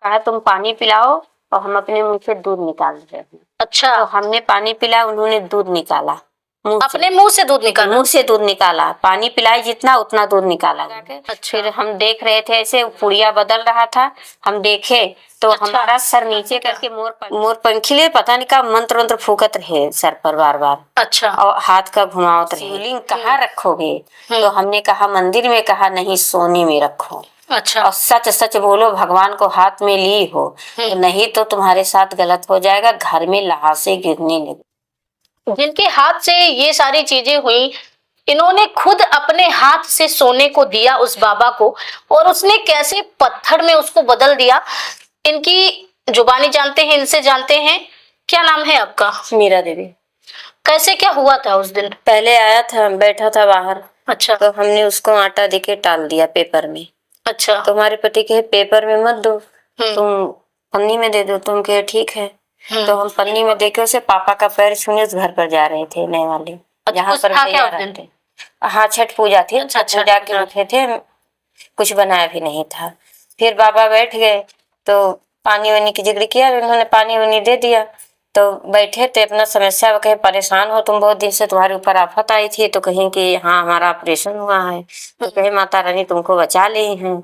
कहा तुम पानी पिलाओ और हम अपने मुंह से दूध निकाल रहे हैं। अच्छा, तो हमने पानी पिलाया, उन्होंने दूध निकाला अपने मुंह से दूध निकाला? मुंह से दूध निकाला, पानी पिलाए जितना उतना दूध निकाला। अच्छा। फिर हम देख रहे थे ऐसे पुड़िया बदल रहा था, हम देखे तो अच्छा। हमारा सर नीचे करके मोर पंखिले पता नहीं का मंत्र मंत्र फूकत रहे सर पर बार बार। अच्छा। और हाथ का घुमावत रहे। शिवलिंग कहाँ रखोगे? तो हमने कहा मंदिर में। कहा नहीं, सोने में रखो। अच्छा। और सच सच बोलो, भगवान को हाथ में ली हो तो नहीं तो तुम्हारे साथ गलत हो जाएगा, घर में लहासे गिरने लगे। जिनके हाथ से ये सारी चीजें हुई, इन्होंने खुद अपने हाथ से सोने को दिया उस बाबा को, और उसने कैसे पत्थर में उसको बदल दिया। इनकी जुबानी जानते हैं, इनसे जानते हैं। क्या नाम है आपका? मीरा देवी। कैसे क्या हुआ था उस दिन? पहले आया था, बैठा था बाहर। अच्छा। तो हमने उसको आटा देके टाल दिया पेपर में। अच्छा। तो हमारे पति कहे पेपर में मत दो, तुम पन्नी में दे दो। तुम कहे ठीक है। तो हम पन्नी में देके उसे पापा का पैर छूने उस घर पर जा रहे थे, नए वाले, जहाँ पर भैया रहते। हाँ, छठ पूजा थी। छठ पूजा के उठे थे, कुछ बनाया भी नहीं था। फिर बाबा बैठ गए तो पानी वानी की जिक्र किया, उन्होंने पानी वानी दे दिया। तो बैठे थे अपना समस्या, कहे परेशान हो तुम, बहुत दिन से तुम्हारे ऊपर आफत आई थी। तो कहें कि हाँ हमारा ऑपरेशन हुआ है। तो कहे माता रानी तुमको बचा ली हैं,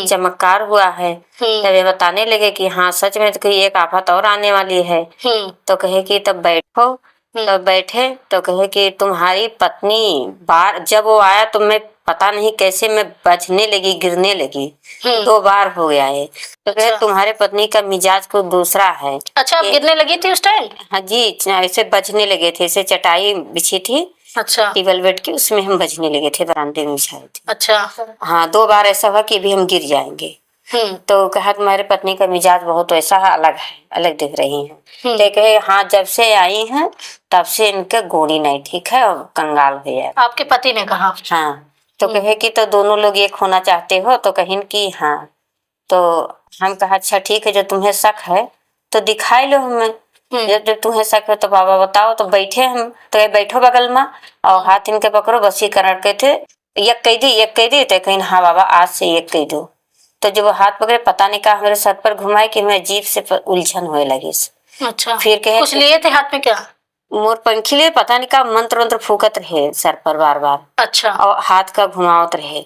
चमत्कार हुआ है। तब ये बताने लगे कि हाँ सच में। तो कही एक आफत और आने वाली है। तो कहे कि तब बैठो। तब बैठे तो कहे कि तुम्हारी पत्नी बार जब वो आया तो मैं पता नहीं कैसे मैं बचने लगी, गिरने लगी। 2 बार हो गया है। तो कहे तुम्हारे पत्नी का मिजाज को दूसरा है। अच्छा, आप गिरने लगी थी उस टाइम? हाँ जी, ऐसे बचने लगे थे। ऐसे चटाई बिछी थी। अच्छा। टेबल बेड की, उसमें हम बचने लगे थे, बरामदे में बिछाए थे। अच्छा। हाँ, 2 बार ऐसा हुआ कि भी हम गिर जाएंगे। तो कहा तुम्हारे पत्नी का मिजाज बहुत ऐसा अलग है, अलग दिख रही है। तो कहे हाँ जब से आई हैं तब से इनका गोड़ी नहीं ठीक है और कंगाल हो गया। आपके पति ने कहा? हाँ। तो कहे कि तो दोनों लोग एक होना चाहते हो? तो कहें कि हाँ। तो हम कहा अच्छा ठीक है, जो तुम्हें शक है तो दिखाई लो हमें। जब तुम्हें शक है तो बाबा बताओ। तो बैठे हम, तो बैठो बगल में और हाथ इनके पकड़ो, वशीकरण के थे। एक कह दी, एक कह दी। तो कहीं हाँ बाबा आज से एक कह दो। तो जब वो हाथ पकड़े, पता नहीं कहा मेरे सर पर घुमाए कि मैं अजीब से उलझन होने लगी। अच्छा। फिर कहे कुछ लिए थे हाथ में? क्या मोर पंखिले पता नहीं का मंत्र मंत्र फूकत रहे सर पर बार बार। अच्छा। और हाथ का घुमावत रहे।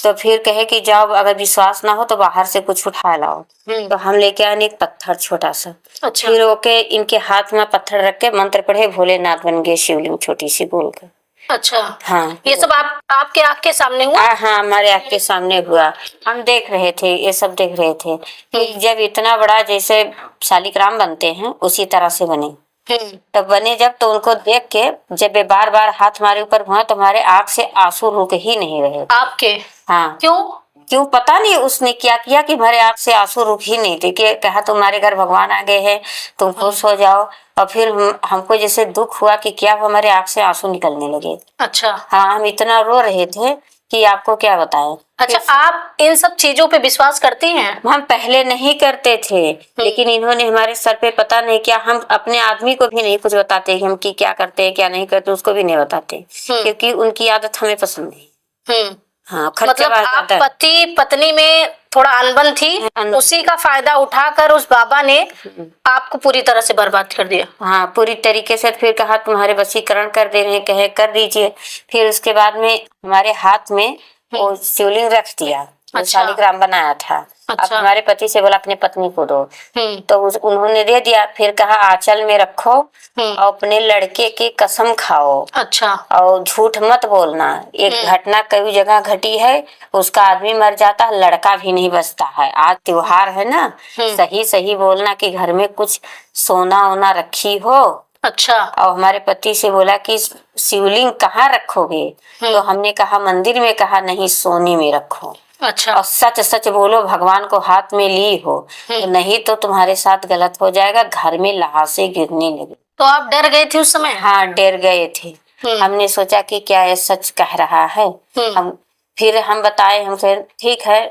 तो फिर कहे कि जाओ, अगर विश्वास ना हो तो बाहर से कुछ उठा लाओ। तो हम लेके आए एक पत्थर छोटा सा। अच्छा। फिर ओके इनके हाथ में पत्थर रख के मंत्र पढ़े, भोलेनाथ बन गए शिवलिंग छोटी सी बोल कर। अच्छा। हाँ, ये सब आपके आँख के सामने हुआ? हाँ, हमारे आँख के सामने हुआ। हम देख रहे थे, ये सब देख रहे थे कि जब इतना बड़ा जैसे शालिग्राम बनते हैं उसी तरह से बने। तब बने जब, तो उनको देख के जब ये बार बार हाथ हमारे ऊपर हुआ तो हमारे आँख से आंसू रुक ही नहीं रहे। आपके? हाँ। क्यों पता नहीं उसने क्या किया कि हमारे आँख से आंसू रुक ही नहीं थे। कि कहा तुम्हारे घर भगवान आ गए हैं, तुम खुश हो जाओ। और फिर हमको जैसे दुख हुआ कि क्या हमारे आँख से आंसू निकलने लगे। अच्छा। हाँ, हम इतना रो रहे थे कि आपको क्या बताएं। अच्छा, आप इन सब चीजों पे विश्वास करती हैं? हम पहले नहीं करते थे, लेकिन इन्होंने हमारे सर पे पता नहीं क्या, हम अपने आदमी को भी नहीं कुछ बताते कि हम की क्या करते हैं क्या नहीं करते, उसको भी नहीं बताते क्योंकि उनकी आदत हमें पसंद नहीं। हाँ, मतलब आप पति पत्नी में थोड़ा अनबन थी, उसी का फायदा उठाकर उस बाबा ने आपको पूरी तरह से बर्बाद कर दिया। हाँ, पूरी तरीके से। फिर कहा तुम्हारे वशीकरण कर दे रहे हैं, कहे कर दीजिए। फिर उसके बाद में हमारे हाथ में वो शिवलिंग रख दिया। अच्छा। शालिग्राम बनाया था। अच्छा। अब हमारे पति से बोला अपने पत्नी को दो। तो उन्होंने दे दिया। फिर कहा आंचल में रखो और अपने लड़के की कसम खाओ। अच्छा। और झूठ मत बोलना। एक घटना कई जगह घटी है, उसका आदमी मर जाता है, लड़का भी नहीं बचता है। आज त्योहार है ना, सही सही बोलना कि घर में कुछ सोना वोना रखी हो। अच्छा। और हमारे पति से बोला कि शिवलिंग कहाँ रखोगे? तो हमने कहा मंदिर में। कहा नहीं, सोने में रखो। अच्छा। और सच सच बोलो, भगवान को हाथ में ली हो तो नहीं तो तुम्हारे साथ गलत हो जाएगा, घर में लहासे गिरने लगे। तो आप डर गए थे उस समय? हाँ, डर गए थे। हमने सोचा कि क्या ये सच कह रहा है। फिर हम बताए, हमसे ठीक है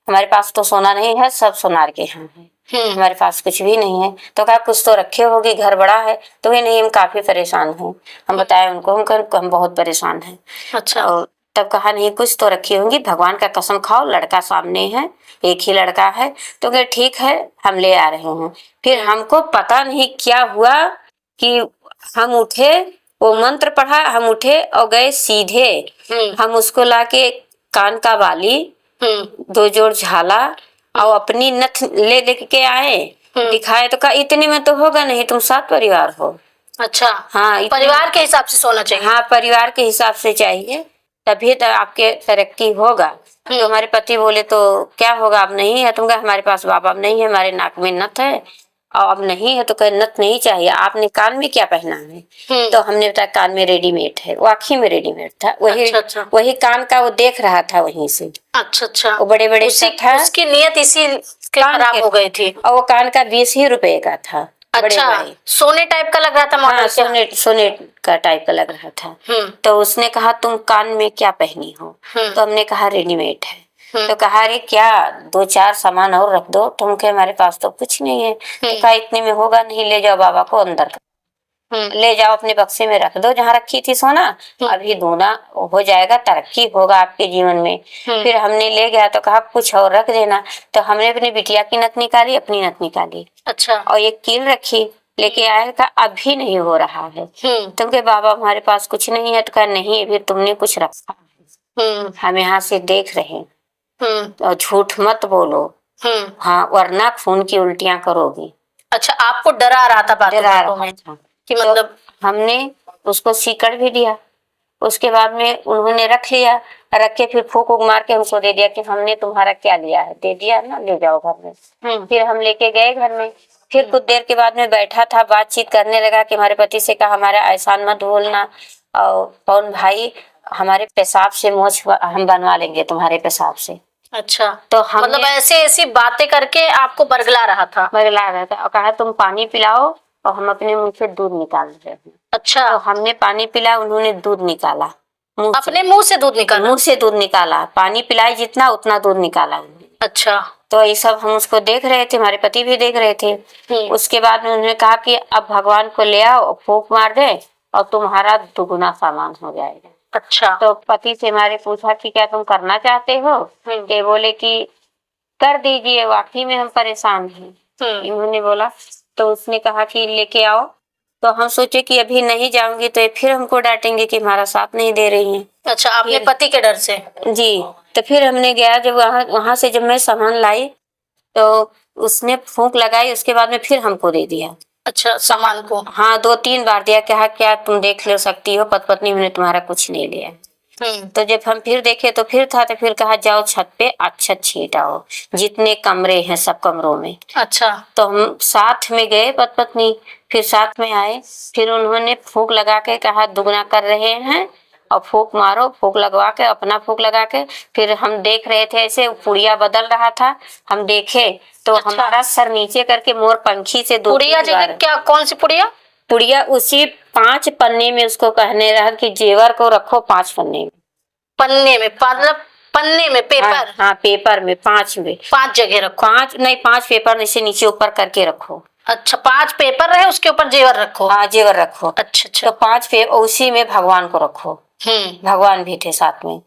हमारे पास तो सोना नहीं है, सब सोनार के यहाँ है, हमारे पास कुछ भी नहीं है। तो कहा कुछ तो रखे होगी, घर बड़ा है। तो ये नहीं, हम काफी परेशान हैं। हम बताए उनको, हम बहुत परेशान हैं। अच्छा। तब कहा नहीं कुछ तो रखी होंगी, भगवान का कसम खाओ, लड़का सामने है, एक ही लड़का है। तो कहे ठीक है हम ले आ रहे हैं। फिर हमको पता नहीं क्या हुआ कि हम उठे, वो मंत्र पढ़ा, हम उठे और गए सीधे। हम उसको लाके कान का बाली, 2 जोड़ झाला और अपनी नथ ले लेके आए, दिखाए तो कहा इतने में तो होगा नहीं, तुम 7 परिवार हो। अच्छा, हाँ, परिवार के हिसाब से सोना चाहिए। हाँ, परिवार के हिसाब से चाहिए, तभी तो आपके तरक्की होगा। तो हमारे पति बोले तो क्या होगा, अब नहीं है? तुम कहा हमारे पास बाबा अब नहीं है, हमारे नाक में नथ है और अब नहीं है। तो कहे नथ नहीं चाहिए, आपने कान में क्या पहना है? तो हमने बताया कान में रेडीमेड है, वो आँखी में रेडीमेड था। वही अच्छा। वही कान का वो देख रहा था वहीं से। अच्छा, वो बड़े बड़े उसकी नीयत इसी के खराब हो गई थी। और वो कान का 20 ही रुपए का था। अच्छा, सोने टाइप का लग रहा था मॉडल। हाँ, सोने का टाइप का लग रहा था। तो उसने कहा तुम कान में क्या पहनी हो? तो हमने कहा रेडीमेड है। तो कहा अरे क्या 2-4 सामान और रख दो। तुम कहे हमारे पास तो कुछ नहीं है। तो कहा इतने में होगा नहीं, ले जाओ बाबा को अंदर, ले जाओ अपने बक्से में रख दो जहाँ रखी थी सोना, अभी दूना हो जाएगा, तरक्की होगा आपके जीवन में। फिर हमने ले गया तो कहा कुछ और रख देना। तो हमने अपनी बिटिया की नथ निकाली, अपनी नथ निकाली। अच्छा, और एक कील रखी, लेके आया था, अभी नहीं हो रहा है। तुम कहे बाबा हमारे पास कुछ नहीं है। तो कहा नहीं, अभी तुमने कुछ रखा है, हम यहाँ से देख रहे हैं, और झूठ मत बोलो, हाँ, वरना खून की उल्टियां करोगी। अच्छा, आपको डरा रहा था बातों में कि मतलब। तो हमने उसको सीकड़ भी दिया। उसके बाद में उन्होंने रख लिया, रख के फिर फूक मार के हमको दे दिया कि हमने तुम्हारा क्या लिया है, दे दिया ना, ले जाओ घर में। फिर हम लेके गए घर में। फिर कुछ देर के बाद में बैठा था, बातचीत करने लगा कि हमारे पति से कहा हमारा एहसान मत भूलना, और कौन भाई हमारे पेशाब से मोछ हम बनवा लेंगे तुम्हारे पेशाब से। अच्छा, तो हम मतलब ऐसी बातें करके आपको बरगला रहा था। और कहा तुम पानी पिलाओ और हम अपने मुंह से दूध निकाल रहे हैं। अच्छा, तो हमने पानी पिला, उन्होंने दूध निकाला, अपने मुंह से दूध निकाला, पानी पिलाए जितना उतना दूध निकाला। अच्छा, तो ये सब हम उसको देख रहे थे, हमारे पति भी देख रहे थे। उसके बाद में उन्होंने कहा कि अब भगवान को ले आओ, फूंक मार दे और तुम्हारा दुगुना सामान हो जाएगा। अच्छा, तो पति से हमारे पूछा कि क्या तुम करना चाहते हो? ये बोले कि कर दीजिए, वाकई में हम परेशान हैं। इन्होंने बोला, तो उसने कहा कि लेके आओ। तो हम सोचे कि अभी नहीं जाऊंगी तो फिर हमको डांटेंगे कि हमारा साथ नहीं दे रही हैं। अच्छा, आपने पति के डर से? जी। तो फिर हमने गया, जब वहां से जब मैं सामान लाई तो उसने फूंक लगाई, उसके बाद में फिर हमको दे दिया। अच्छा, सामान को? हाँ, 2-3 बार दिया, कहा क्या तुम देख ले सकती हो, पत्नी हमने तुम्हारा कुछ नहीं लिया। तो जब हम फिर देखे तो फिर था, तो फिर कहा जाओ छत पे अच्छा छीट आओ, जितने कमरे हैं सब कमरों में। अच्छा, तो हम साथ में गए पत्नी, फिर साथ में आए। फिर उन्होंने फूंक लगा के कहा दुगना कर रहे हैं और फूंक मारो, फूंक लगवा के अपना फूंक लगा के। फिर हम देख रहे थे, ऐसे पुड़िया बदल रहा था, हम देखे तो अच्छा, हमारा सर नीचे करके मोर पंखी से पुड़िया जगह क्या, कौन सी पुड़िया उसी 5 पन्ने में उसको कहने रहा कि जेवर को रखो 5 पन्ने में। मतलब पन्ने में पेपर? हाँ, पेपर में 5 में 5 जगह रखो। 5 पेपर नीचे ऊपर करके रखो। अच्छा, 5 पेपर रहे, उसके ऊपर जेवर रखो। हाँ, जेवर रखो। अच्छा, तो 5 पेपर उसी में भगवान को रखो। भगवान भी थे साथ में।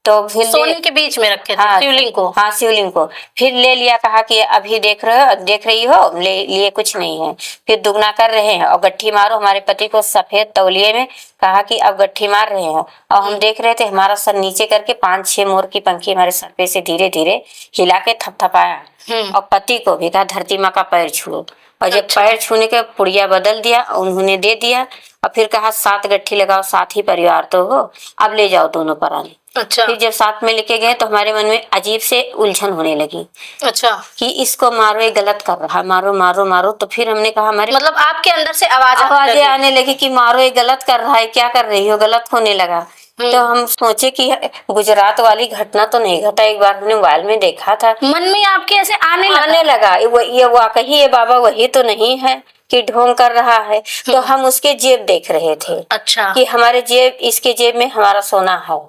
तो फिर सोने के बीच में रखे थे। हाँ, शिवलिंग को? हाँ, शिवलिंग को। फिर ले लिया, कहा कि अभी देख रही हो, लिए कुछ नहीं है। फिर दुगना कर रहे हैं और गट्ठी मारो। हमारे पति को सफेद तौलिए में कहा कि अब गट्ठी मार रहे हैं, और हम देख रहे थे, हमारा सर नीचे करके 5-6 मोर की पंखी हमारे सर पे से धीरे धीरे हिला के थपथपाया। और पति को भी कहा धरती माँ का पैर छुओ, और जब पैर छूने के पुड़िया बदल दिया, उन्होंने दे दिया। और फिर कहा 7 गट्ठी लगाओ, 7 ही परिवार तो हो, अब ले जाओ दोनों पराने। अच्छा, फिर जब साथ में लेके गए तो हमारे मन में अजीब से उलझन होने लगी। अच्छा, कि इसको मारो, ये गलत कर रहा, मारो मारो मारो। तो फिर हमने कहा हमारे मतलब आपके अंदर से आवाजें आने लगी कि मारो, ये गलत कर रहा है, क्या कर रही हो, गलत होने लगा। तो हम सोचे कि गुजरात वाली घटना तो नहीं घटा, एक बार हमने मोबाइल में देखा था। मन में आपके ऐसे आने लगा ये वाकई ये बाबा वही तो नहीं है कि ढोंग कर रहा है। तो हम उसके जेब देख रहे थे। अच्छा, कि हमारे जेब, इसके जेब में हमारा सोना है।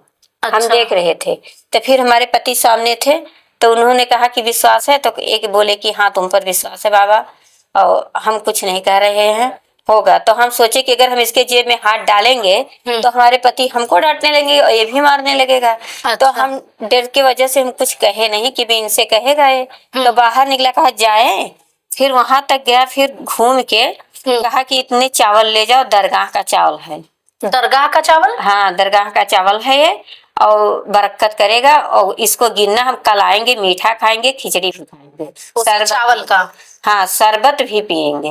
अच्छा, हम देख रहे थे। तो फिर हमारे पति सामने थे, तो उन्होंने कहा कि विश्वास है? तो एक बोले कि हाँ तुम पर विश्वास है बाबा, और हम कुछ नहीं कह रहे हैं, होगा, तो हम सोचे कि अगर हम इसके जेब में हाथ डालेंगे तो हमारे पति हमको डांटने लगेंगे और ये भी मारने लगेगा। तो हम डर की वजह से हम कुछ कहे नहीं कि भी इनसे कहेगा ये। तो बाहर निकला, कहा जाए, फिर वहां तक गया, फिर घूम के कहा कि इतने चावल ले जाओ, दरगाह का चावल है। दरगाह का चावल? हाँ, दरगाह का चावल है ये, और बरकत करेगा, और इसको गिनना, हम कल आएंगे, मीठा खाएंगे, खिचड़ी भी खाएंगे, चावल का। हाँ, शरबत भी पियेंगे,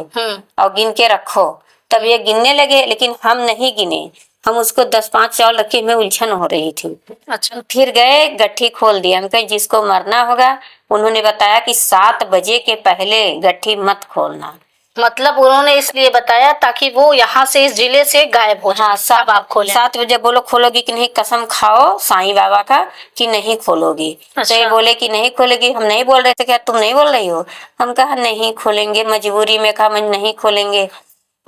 और गिन के रखो। तब ये गिनने लगे, लेकिन हम नहीं गिने, हम उसको 10-5 चावल रखे, हमें उलझन हो रही थी। अच्छा। फिर गए, गट्ठी खोल दिया, हम कहे जिसको मरना होगा। उन्होंने बताया कि 7 बजे के पहले गट्ठी मत खोलना। मतलब उन्होंने इसलिए बताया ताकि वो यहाँ से, इस जिले से गायब हो जाए। हाँ, सब आप खोले। 7 बजे बोलो खोलोगी कि नहीं, कसम खाओ साईं बाबा का कि नहीं खोलोगी। अच्छा। तो ये बोले कि नहीं खोलेगी। हम नहीं बोल रहे थे, क्या तुम नहीं बोल रही हो? हम कहा नहीं खोलेंगे, मजबूरी में कहा मैं नहीं खोलेंगे।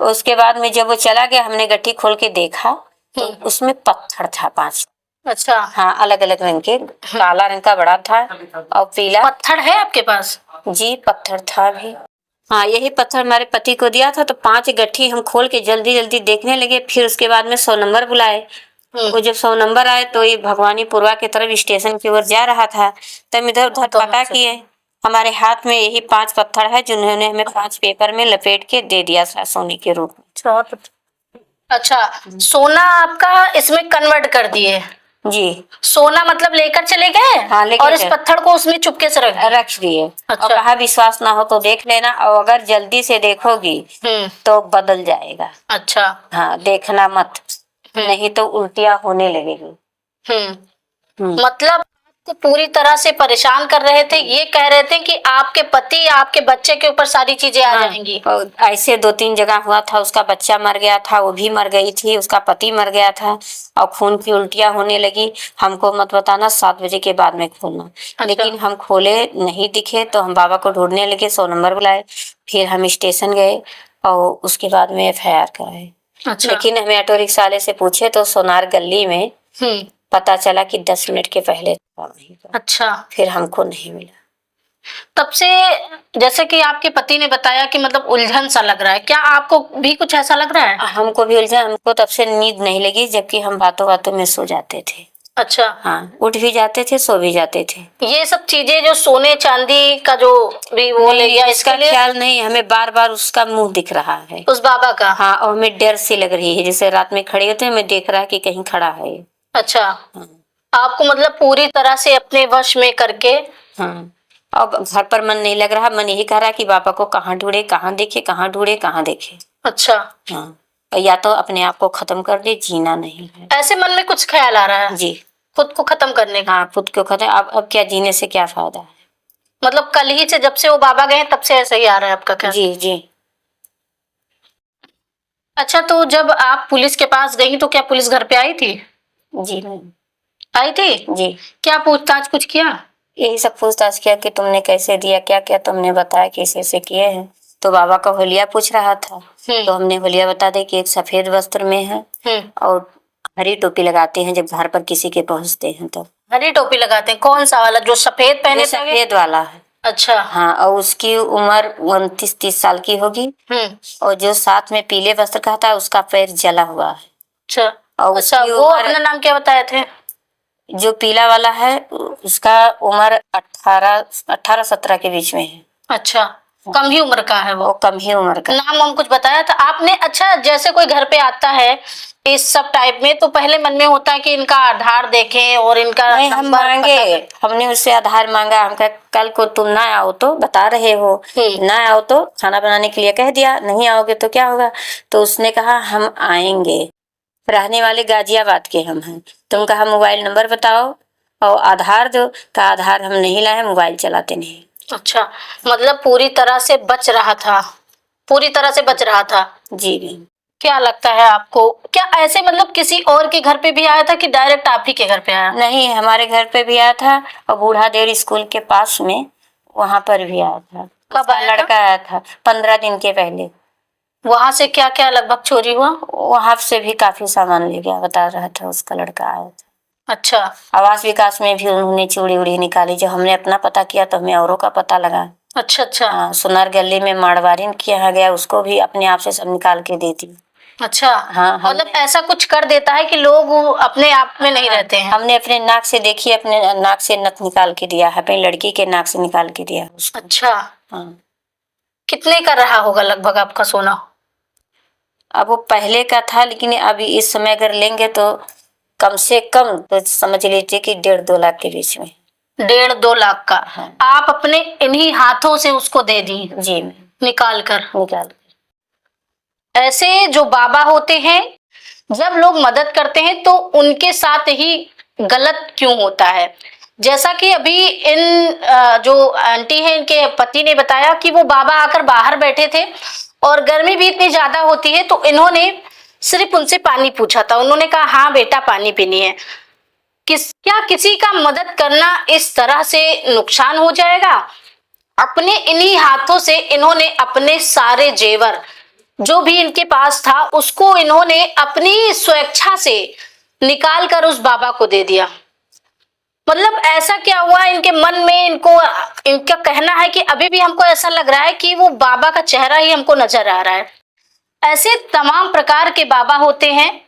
उसके बाद में जब वो चला गया, हमने गट्ठी खोल के देखा तो उसमें पत्थर था 5। अच्छा। हाँ, अलग अलग रंग के, काला रंग का बड़ा था और पीला। पत्थर है आपके पास? जी, पत्थर था भी। हाँ, यही पत्थर हमारे पति को दिया था। तो 5 गट्ठी हम खोल के जल्दी जल्दी देखने लगे। फिर उसके बाद में 100 नंबर बुलाए। वो जब 100 नंबर आए तो ये भगवानीपुरवा की तरफ स्टेशन की ओर जा रहा था। तब इधर उधर पता किए, हमारे हाथ में यही 5 पत्थर है, जिन्होंने हमें 5 पेपर में लपेट के दे दिया सोने के रूप में। अच्छा, सोना आपका इसमें कन्वर्ट कर दिए? जी। सोना मतलब लेकर चले गए? हाँ, लेकर और इस पत्थर को उसमें चुपके से रख दिए। अच्छा। और कहा विश्वास ना हो तो देख लेना, और अगर जल्दी से देखोगी तो बदल जाएगा। अच्छा। हाँ, देखना मत, नहीं तो उल्टियां होने लगेगी। मतलब आपको पूरी तरह से परेशान कर रहे थे, ये कह रहे थे कि आपके पति, आपके बच्चे के ऊपर सारी चीजें आ जाएंगी। और ऐसे 2-3 जगह हुआ था, उसका बच्चा मर गया था, वो भी मर गई थी, उसका पति मर गया था, और खून की उल्टियां होने लगी। हमको मत बताना, 7 बजे के बाद में खोलना। अच्छा। लेकिन हम खोले, नहीं दिखे, तो हम बाबा को ढूंढने लगे, 100 नंबर बुलाए। फिर हम स्टेशन गए और उसके बाद में FIR कराए। अच्छा। लेकिन हमें ऑटो रिक्शा वाले से पूछे तो सोनार गली में पता चला कि 10 मिनट के पहले। अच्छा। फिर हमको नहीं मिला। तब से जैसे कि आपके पति ने बताया कि मतलब उलझन सा लग रहा है, क्या आपको भी कुछ ऐसा लग रहा है? हमको भी उलझन, हमको तब से नींद नहीं लगी, जबकि हम बातों बातों में सो जाते थे। अच्छा। हाँ, उठ भी जाते थे, सो भी जाते थे। ये सब चीजें जो सोने चांदी का जो भी वो ले गया, इसका ख्याल नहीं, हमें बार बार उसका मुंह दिख रहा है, उस बाबा का। हाँ, और हमें डर सी लग रही है, जैसे रात में खड़े होते हैं, हमें देख रहा है कि कहीं खड़ा है। अच्छा। हाँ। आपको मतलब पूरी तरह से अपने वश में करके। हाँ, और घर पर मन नहीं लग रहा, मन यही कह रहा है कि बाबा को कहाँ ढूंढे, कहाँ देखे, कहाँ ढूंढे, कहाँ देखे। अच्छा। हाँ, या तो अपने आप को खत्म कर दे, जीना नहीं है। ऐसे मन में कुछ ख्याल आ रहा है? जी। खुद को खत्म करने का? हाँ, खुद को खत्म। अब क्या जीने से क्या फायदा है? मतलब कल ही से, जब से वो बाबा गए तब से ऐसा ही आ रहा है आपका ख्याल? जी जी। अच्छा, तो जब आप पुलिस के पास गई तो क्या पुलिस घर पे आई थी? जी आई थी? जी। क्या पूछताछ कुछ किया? यही सब पूछताछ किया कि तुमने कैसे दिया, क्या क्या तुमने बताया, कैसे से किए हैं। तो बाबा का होलिया पूछ रहा था, तो हमने होलिया बता दे कि एक सफेद वस्त्र में है और हरी टोपी लगाते हैं जब घर पर किसी के पहुंचते हैं तो। हरी टोपी लगाते हैं? कौन सा वाला, जो सफेद पहने? सफेद वाला है। अच्छा। हाँ, और उसकी उम्र 29-30 साल की होगी। और जो साथ में पीले वस्त्र का था, उसका पैर जला हुआ है। अच्छा। और वो अपना नाम क्या बताए थे? जो पीला वाला है उसका उम्र 18-17 के बीच में है। अच्छा, कम ही उम्र का है वो? कम ही उम्र का। नाम हम कुछ बताया था आपने? अच्छा, जैसे कोई घर पे आता है इस सब टाइप में, तो पहले मन में होता है कि इनका आधार देखें और इनका नहीं, हम मांगे, हमने उससे आधार मांगा। हम कहा कल को तुम ना आओ तो बता रहे हो, ना आओ तो खाना बनाने के लिए कह दिया, नहीं आओगे तो क्या होगा? तो उसने कहा हम आएंगे, रहने वाले गाजियाबाद के हम हैं। तुम कहा मोबाइल नंबर बताओ और आधार दो, का आधार हम नहीं लाए, मोबाइल चलाते नहीं। अच्छा, मतलब पूरी तरह से बच रहा था, पूरी तरह से बच रहा था। जी। क्या लगता है आपको, क्या ऐसे मतलब किसी और के घर पे भी आया था कि डायरेक्ट आप ही के घर पे आया? नहीं, हमारे घर पे भी आया था और बूढ़ा देव स्कूल के पास में वहां पर भी आया था। कब आया? लड़का आया था 15 दिन के पहले। वहां से क्या क्या लगभग चोरी हुआ? वहां से भी काफी सामान ले गया, बता रहा था उसका लड़का आया था। अच्छा। आवास विकास में भी उन्होंने चोरी उड़ी निकाली। जब हमने अपना पता किया तो हमें औरों का पता लगा। अच्छा अच्छा। हाँ, सुनार गली में मारवाड़ी के यहाँ गया, उसको भी अपने आप से सब निकाल के देती। अच्छा। हाँ, मतलब ऐसा कुछ कर देता है कि लोग अपने आप में नहीं रहते हैं। हमने अपने नाक से देखी, अपने नाक से नथ निकाल के दिया है, अपनी लड़की के नाक से निकाल के दिया उसको। अच्छा। हाँ। कितने का रहा होगा लगभग आपका सोना? अब वो पहले का था, लेकिन अभी इस समय अगर लेंगे तो कम से कम तो समझ लीजिए कि 1.5-2 लाख के बीच में। 1.5-2 लाख का। हाँ। आप अपने इन्हीं हाथों से उसको दे दी? जी, निकाल कर। निकाल कर। ऐसे जो बाबा होते हैं, जब लोग मदद करते हैं तो उनके साथ ही गलत क्यों होता है? जैसा कि अभी जो आंटी है, इनके पति ने बताया कि वो बाबा आकर बाहर बैठे थे और गर्मी भी इतनी ज्यादा होती है, तो इन्होंने सिर्फ उनसे पानी पूछा था। उन्होंने कहा हाँ बेटा पानी पीनी है। क्या किसी का मदद करना इस तरह से नुकसान हो जाएगा? अपने इन्हीं हाथों से इन्होंने अपने सारे जेवर जो भी इनके पास था उसको इन्होंने अपनी स्वेच्छा से निकाल कर उस बाबा को दे दिया। मतलब ऐसा क्या हुआ इनके मन में? इनका कहना है कि अभी भी हमको ऐसा लग रहा है कि वो बाबा का चेहरा ही हमको नजर आ रहा है। ऐसे तमाम प्रकार के बाबा होते हैं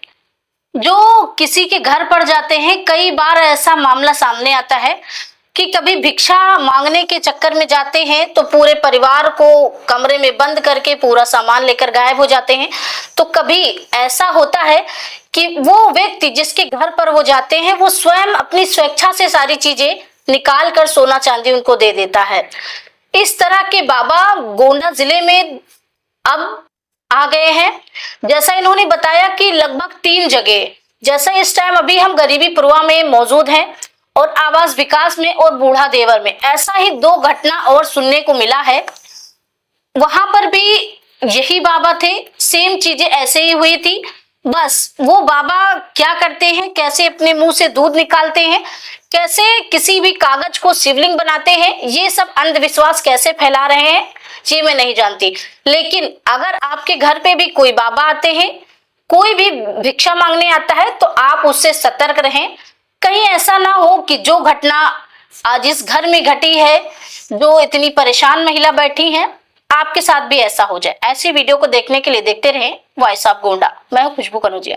जो किसी के घर पर जाते हैं। कई बार ऐसा मामला सामने आता है कि कभी भिक्षा मांगने के चक्कर में जाते हैं तो पूरे परिवार को कमरे में बंद करके पूरा सामान लेकर गायब हो जाते हैं। तो कभी ऐसा होता है कि वो व्यक्ति जिसके घर पर वो जाते हैं वो स्वयं अपनी स्वेच्छा से सारी चीजें निकाल कर सोना चांदी उनको दे देता है। इस तरह के बाबा गोंडा जिले में अब आ गए हैं। जैसा इन्होंने बताया कि लगभग 3 जगह, जैसा इस टाइम अभी हम गरीबी पुरवा में मौजूद हैं और आवास विकास में और बूढ़ा देवर में, ऐसा ही 2 घटना और सुनने को मिला है। वहां पर भी यही बाबा थे, सेम चीजें ऐसे ही हुई थी। बस वो बाबा क्या करते हैं, कैसे अपने मुंह से दूध निकालते हैं, कैसे किसी भी कागज को शिवलिंग बनाते हैं, ये सब अंधविश्वास कैसे फैला रहे हैं ये मैं नहीं जानती। लेकिन अगर आपके घर पे भी कोई बाबा आते हैं, कोई भी भिक्षा मांगने आता है तो आप उससे सतर्क रहें। कहीं ऐसा ना हो कि जो घटना आज इस घर में घटी है, जो इतनी परेशान महिला बैठी है, आपके साथ भी ऐसा हो जाए। ऐसी वीडियो को देखने के लिए देखते रहें वॉइस ऑफ गोंडा। मैं हूं खुशबू कनौजिया।